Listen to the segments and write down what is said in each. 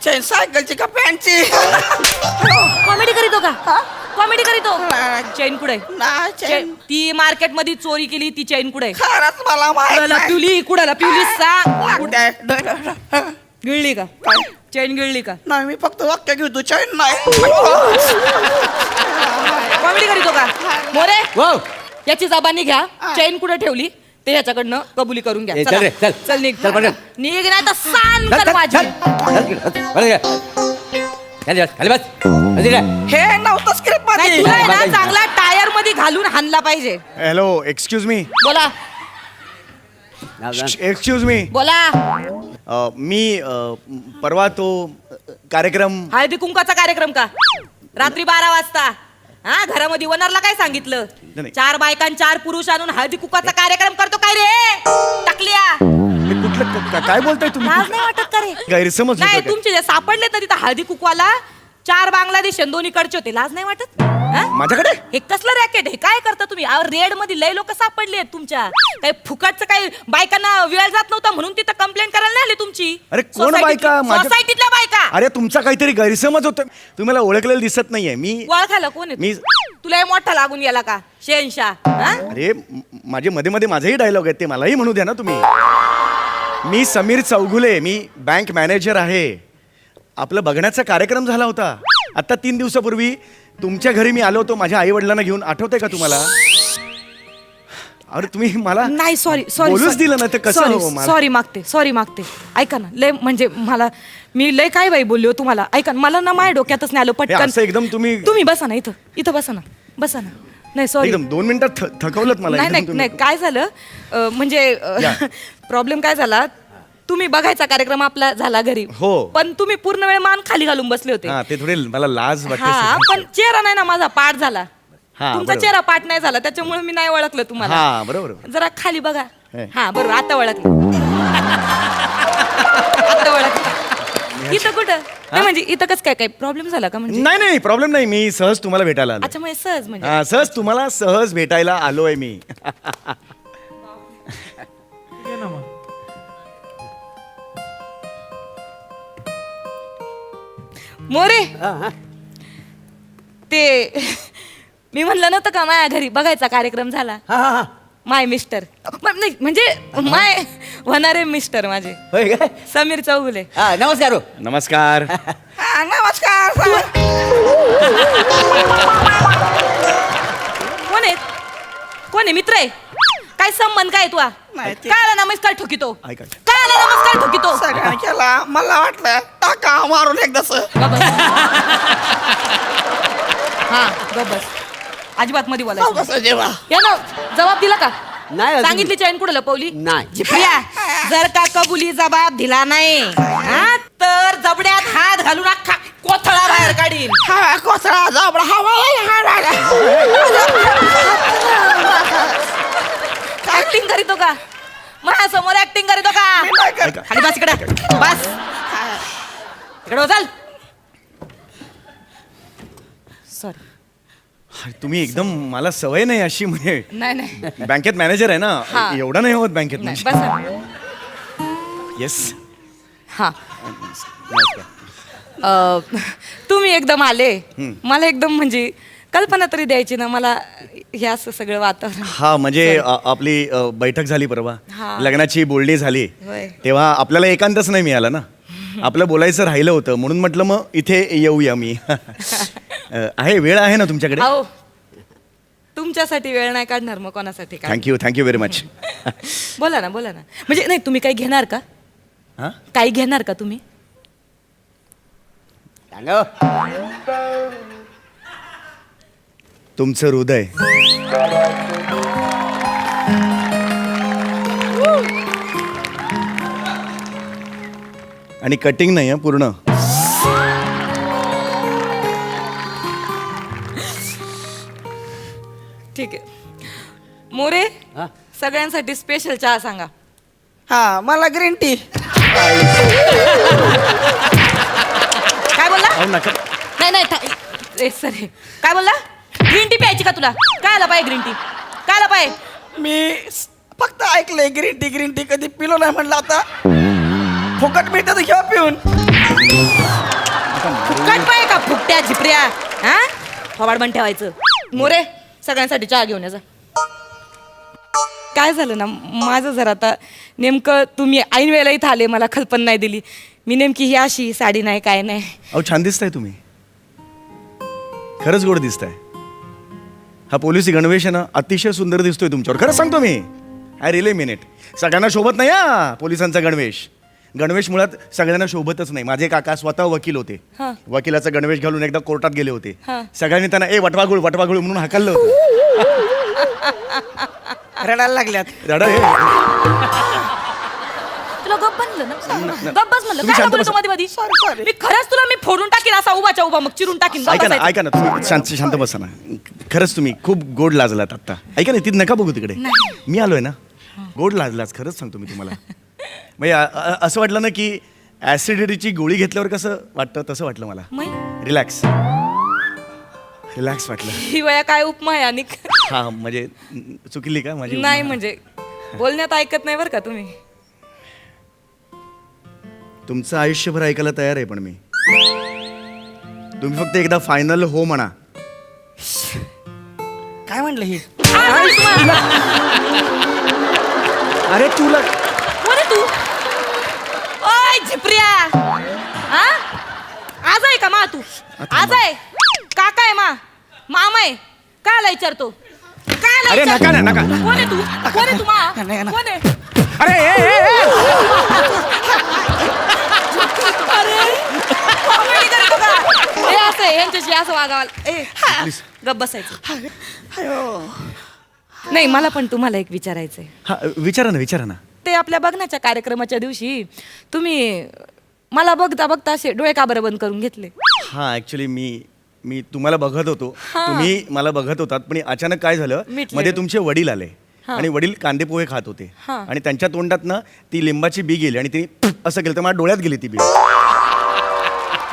चैन सायकलची का पॅन्टची? कॉमेडी करीतो का? कॉमेडी करीतो. चैन कुठे? नाही चैन ती मार्केट मध्ये चोरी केली ती चैन कुठे? खरंच मला माहित कुडाला नाही. पिवली कुडाला पिवली सांग. कुठे? गिळली का? काय? चैन गिळली का? नाही मी फक्त वाक्य घेतो चैन नाही. कॉमेडी करीतो का? मोरे वाव याची जबानी घ्या. चैन कुठे ठेवली ते ह्याच्याकडनं कबुली करून घ्या. ए, चला. चल रे, चल. चल निघ. चल पटकन. निघ नाही तर सान चल, कर चल, माझी. चल. चल, चल, खाली बस खाली बस खाली बस. हे नव्हतं स्क्रिप्ट नाही, मध्ये. तुला आहे ना चांगला टायर मध्ये घालून हाणला पाहिजे. हॅलो एक्सक्यूज मी बोला एक्सक्यूज मी बोला. मी परवा तो कार्यक्रम हळदी कुंकाचा कार्यक्रम का? रात्री 12 वाजता हा घरामध्ये वनरला काय सांगितलं? नाही. 4 बायकां 4 पुरुष आणून हळदी कुंकाचा कार्यक्रम करतो काय रे? टाकल्या हे कुठलं काय बोलताय तुम्ही लाज नाही वाटत का रे? गैरसमज नाही होतोय काय? तुमचे जे सापडले तर तिथं हळदी कुकवाला 4 बांगलादेश आणि 2 इकडचे होते. लाज नाही वाटत? हा? माझ्याकडे हे कसलं रॅकेट हे काय करता तुम्ही? रेड मध्ये लय लोक सापडले आहेत तुमच्या. काही फुकटचं काही बायकांना वेळ जात नव्हता म्हणून तिथं कंप्लेंट करायला नाही आली तुमची. अरे कोण बायका? सोसायटीतल्या बायका. अरे तुमचा काहीतरी गैरसमज होतोय तुम्हाला ओळखलेलं दिसत नाहीये मी ओळखायला कोण आहे? मी तुला हे मोठा लागून गेला का? शहनशाह हा? अरे माझे मध्ये मध्ये माझेही डायलॉग आहेत ते मलाही म्हणू द्या ना तुम्ही. मी समीर चौगुले मी बँक मॅनेजर आहे. आपलं बघण्याचा कार्यक्रम झाला होता आता 3 दिवसापूर्वी तुमच्या घरी मी आलो होतो माझ्या आई वडिलांना घेऊन. आठवतंय का तुम्हाला? अरे तुम्ही मला नाही सॉरी बोलूच दिलं नाही तर कसं हो मला? सॉरी मागते. ऐका ना लय म्हणजे मी लय काय बाई बोललो तुम्हाला. ऐका ना मला ना माझ्या डोक्यातच नाही आलं हे पटकन. असं एकदम तुम्ही बसा ना इथं बसा ना. नाही सॉरी. एकदम 2 मिनिटात थकवलत मला नाही एकदम नाही तुम्ही. नाही काय झालं म्हणजे या. प्रॉब्लेम काय झाला? तुम्ही बघायचा कार्यक्रम आपला झाला घरी हो. पण तुम्ही पूर्ण वेळ मान खाली घालून बसले होते. हा ते थोडे मला लाज वाटते हा सगळं. पण चेहरा नाही ना माझा पाठ झाला. हा, तुमचा बरोबर. चेहरा पाठ नाही झाला त्याच्यामुळे मी नाही ओळखलं तुम्हाला. हा बरोबर जरा खाली बघा. हे. हा बरोबर आता ओळखलं. आता ओळखलं. इथं कुठं नाही म्हणजे इथं कसं काय प्रॉब्लेम झाला का म्हणजे? नाही नाही प्रॉब्लेम नाही मी सहज तुम्हाला भेटायला आलो अच्छा म्हणजे सहज म्हणजे हा, सहज तुम्हाला सहज भेटायला आलोय मी. मोरे हा, हा. ते मी म्हणलं नव्हतं का माझ्या घरी बघायचा कार्यक्रम झाला. हा, हा, हा. माय मिस्टर नाही म्हणजे माय होणारे मिस्टर माझे होय काय? समीर चौगुले. हा नमस्कार हो. नमस्कार. हा, नमस्कार कोण आहे मित्र आहे? काय संबंध काय तुला? नाही ते- काय नमस्कार ठोकितो? ऐका. काय नमस्कार ठोकितो? सगळ्यांनी केला मला वाटलं टाका मारून एकदाच. हा बस अजिबात मध्ये बोलायचं कसं जेव्हा या ना जबाब दिला का? नाही अजून. सांगितली चैन कुठे लपवली? नाही. जिप्रिया जर का कबुली जबाब दिला नाही हा, तर जबड्यात हात घालून अख्खा कोथळा बाहेर काढीन. हा कोसळा जाबडा हवा ऍक्टिंग करीतो का? माझ्यासमोर ऍक्टिंग करीतो का? खाली बस इकडे बस इकडे हो, चल. सॉरी अरे, तुम्ही एकदम मला सवय नाही अशी म्हणजे नाही बँकेत मॅनेजर आहे ना हा. एवढं नाही होत बँकेत नाही म्हणजे बस येस. हा तुम्ही एकदम आले मला एकदम म्हणजे कल्पना तरी द्यायची ना मला हे असं सगळं वातावरण. हा म्हणजे आपली बैठक झाली परवा हा. लग्नाची बोलणी झाली होय. तेव्हा आपल्याला एकांतच नाही मिळाला ना आपलं बोलायचं राहिलं होतं म्हणून म्हटलं मग इथे येऊया मी. आहे वेळ आहे ना तुमच्याकडे? अहो तुमच्यासाठी वेळ नाही काढणार मग कोणासाठी काय? Thank you very much. बोला ना म्हणजे नाही तुम्ही काही घेणार का? हा काही घेणार का तुम्ही? सांगा हो. तुमचं हृदय. आणि कटिंग नाही पूर्ण. ठीक आहे मोरे हा? सगळ्यांसाठी स्पेशल चहा सांगा. हा मला ग्रीन टी. काय बोलला? अहो, नका. नाही सर काय बोलला? ग्रीन टी प्यायची का तुला? काय आला पाहिजे ग्रीन टी? काय आला पाहिजे? मी फक्त ऐकलंय ग्रीन टी कधी पिलो नाही म्हणलं आता फुकट मिळतं तर घ्या पिऊन. फुकट पाय का फुकट्या झिपऱ्या हा फवाड बन ठेवायचं. मोरे सगळ्यांसाठी चहा घेऊन याचा. काय झालं ना माझं जर आता नेमकं तुम्ही ऐन वेळेला इथं आले मला कल्पना नाही दिली. मी नेमकी ही अशी साडी नाही काय नाही. अहो छान दिसताय तुम्ही, खरंच गोड दिसताय. हा पोलिसी गणवेश आहे ना अतिशय सुंदर दिसतोय तुमच्यावर, खरंच सांगतो मी. I relay minute. सगळ्यांना शोभत नाही हा पोलिसांचा गणवेश. गणवेश मुळात सगळ्यांना शोभतच नाही. माझे काका स्वतः वकील होते. हा. वकिलाचा गणवेश घालून एकदा कोर्टात गेले होते. हा. सगळ्यांनी त्यांना वटवागुळ वटवागुळ म्हणून हाकललं होतं. रडायला लागल्यात. रडा हे. तुला गप बनलं ना गप्पच म्हणलं तुम्ही काय शांत बोलतो बसा. मध्ये मध्ये. Sorry. मी खरंच तुला मी फोडून टाकीन असा उभाच्या उभा मग चिरून टाकीन. गप्प ऐका ना बसायचं. ऐका ना तुम्ही शांत बसा ना. खरंच तुम्ही खूप गोड लाजलात आता. ऐका ना ती नका बघू तिकडे. मी आलोय ना. गोड लाजलाच खरंच सांगतो मी तुम्हाला. म्हणजे असं वाटलं ना की ऍसिडिटीची गोळी घेतल्यावर कसं वाटतं तसं वाटलं मला. रिलॅक्स रिलॅक्स वाटलं. ही वया काय उपमा आहे आणि हा म्हणजे चुकली का माझी? नाही म्हणजे बोलण्यात ऐकत नाही बरं का तुम्ही. तुमचं आयुष्यभर ऐकायला तयार आहे पण मी. तुम्ही फक्त एकदा फायनल हो म्हणा. काय म्हणलं हे? अरे तुला कोण आहे तू? ओय झिपऱ्या हा आज आहे का मा तू? आज आहे काका आहे मामा आहे काय आला विचारतो काय आला अरे विचारतो? नका ना, नका. कोण आहे तू कोण आहे तू मा नाही, नाही. कोण आहे अरे अरे comedy करतो का? हे असं आहे, यांच्याशी असं वागावं. गप्प बसायचं. नाही मला पण तुम्हाला एक विचारायचंय. हा विचारा ना विचारा ना. ते आपल्या बघण्याच्या कार्यक्रमाच्या दिवशी तुम्ही मला बघता बघता असे डोळे का बरं बंद करून घेतले? हा ऍक्च्युली मी तुम्हाला बघत होतो. हा. तुम्ही मला बघत होतात पण अचानक काय झालं मिटले. मध्ये तुमचे वडील आले हा. आणि वडील कांदे पोहे खात होते हा. आणि त्यांच्या तोंडात ना ती लिंबाची बी गेली आणि ती असं केलं तर माझ्या डोळ्यात गेली ती बी.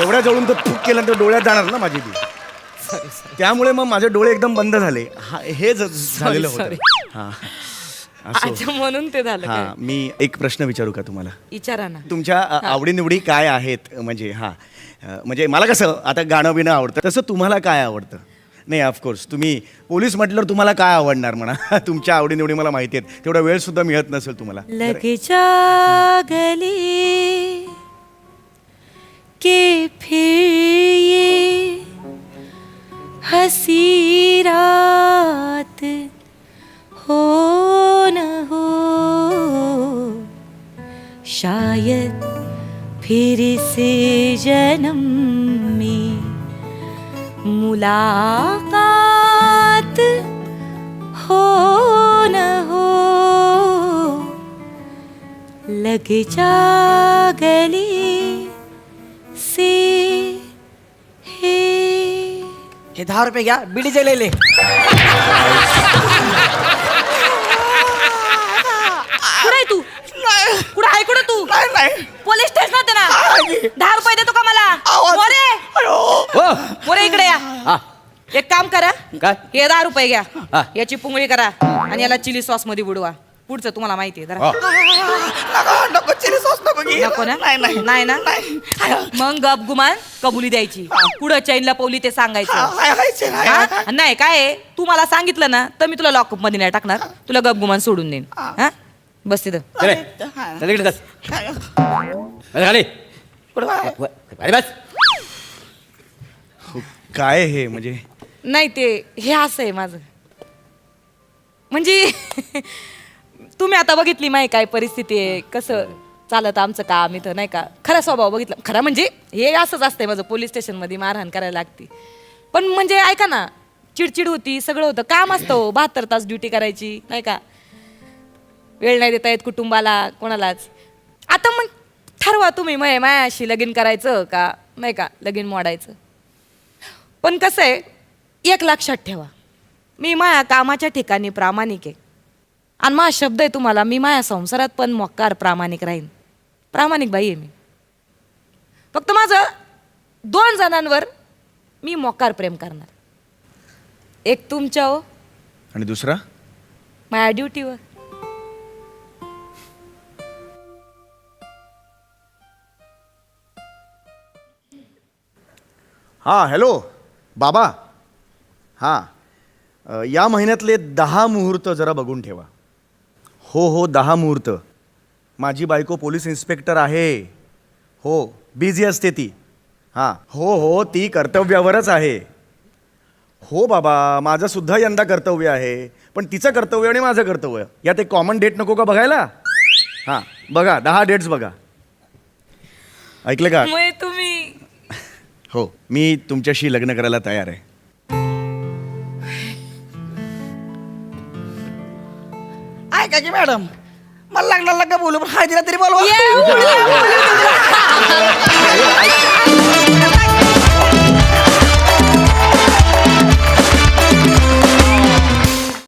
एवढ्या जवळून तर फुक केल्यानंतर डोळ्यात जाणार ना माझी बी. त्यामुळे मग माझे डोळे एकदम बंद झाले. हे झालेलं होतं. sorry. हा असं. अच्छा म्हणून ते झालं हा काय? मी एक प्रश्न विचारू का तुम्हाला? विचारा ना. तुमच्या आवडीनिवडी काय आहेत? म्हणजे म्हणजे मला कसं आता गाणं बिणं आवडतं तसं तुम्हाला काय आवडतं? नाही ऑफकोर्स तुम्ही पोलीस म्हटल्यावर तुम्हाला काय आवडणार म्हणा. तुमच्या आवडीनिवडी मला माहिती आहेत. तेवढा वेळ सुद्धा मिळत नसेल तुम्हाला. लगजा गली के फिर ये हसी रात हो न हो शायद फिर से जन्म में मुलाकात हो न हो लग जा गली से हे 10 रुपये घ्या बिडीचे लेले. कुठे आहे तू कुठे आहे कुठे तू? नाही पोलीस स्टेशनात आहे ना. 10 रुपये देतो का मला? आवाज. मोरे हो मोरे इकडे या. हा एक काम करा काय? हे 10 रुपये घ्या हा. याची पुंगळी करा आणि याला चिली सॉस मध्ये बुडवा. पुढचं तुम्हाला माहिती आहे जरा. हो. नको चिली सॉस नको घे. नको ना? नाही नाही ना? मग गप गुमान कबुली द्यायची. पुढं चैनला पवली ते सांगायचं. हा? नाही काय आहे, तू मला सांगितलं ना तर मी तुला लॉकअप मध्ये नाही टाकणार. तुला गप गुमान सोडून देईन. हा बस तिथं. चले चल इकडे बस. बस खाली खाली बस. काय हे म्हणजे नाही ते हे असं आहे माझं म्हणजे तुम्ही आता बघितली माही काय परिस्थिती आहे कसं चालत आमचं काम इथं नाही का. खरा स्वभाव बघितला खरा म्हणजे हे असंच असतंय माझं. पोलीस स्टेशनमध्ये मारहाण करायला लागती पण म्हणजे ऐका ना चिडचिड होती सगळं होतं. काम असतं 72 तास ड्युटी करायची नाही का. वेळ नाही देता येत कुटुंबाला कोणालाच. आता मग ठरवा तुम्ही मायाशी लगीन करायचं का नाही का लगीन मोडायचं. पण कसं आहे एक लक्षात ठेवा मी माया कामाच्या ठिकाणी प्रामाणिक आहे आणि माझा शब्द आहे तुम्हाला मी माया संसारात पण मोक्कार प्रामाणिक राहीन. प्रामाणिक बाई आहे मी. फक्त माझं 2 जणांवर मी मोक्कार प्रेम करणार. एक तुमच्यावर आणि दुसरा माझ्या ड्युटीवर. हां हॅलो बाबा हां या महिन्यातले 10 मुहूर्त जरा बघून ठेवा. हो 10 मुहूर्त. माझी बायको पोलीस इन्स्पेक्टर आहे. हो बिझी असते ती. हां हो ती कर्तव्यावरच आहे. हो बाबा माझं सुद्धा यंदा कर्तव्य आहे, पण तिचं कर्तव्य आणि माझं कर्तव्य यात एक कॉमन डेट नको का बघायला. हां बघा 10 डेट्स बघा. ऐकलं का? मग तुम्ही हो मी तुमच्याशी लग्न करायला तयार आहे. ऐका की मॅडम, मला लग्नाला का बोलू पण हळदीला तरी बोलवा. ये, बोलू, बोलू, बोलू.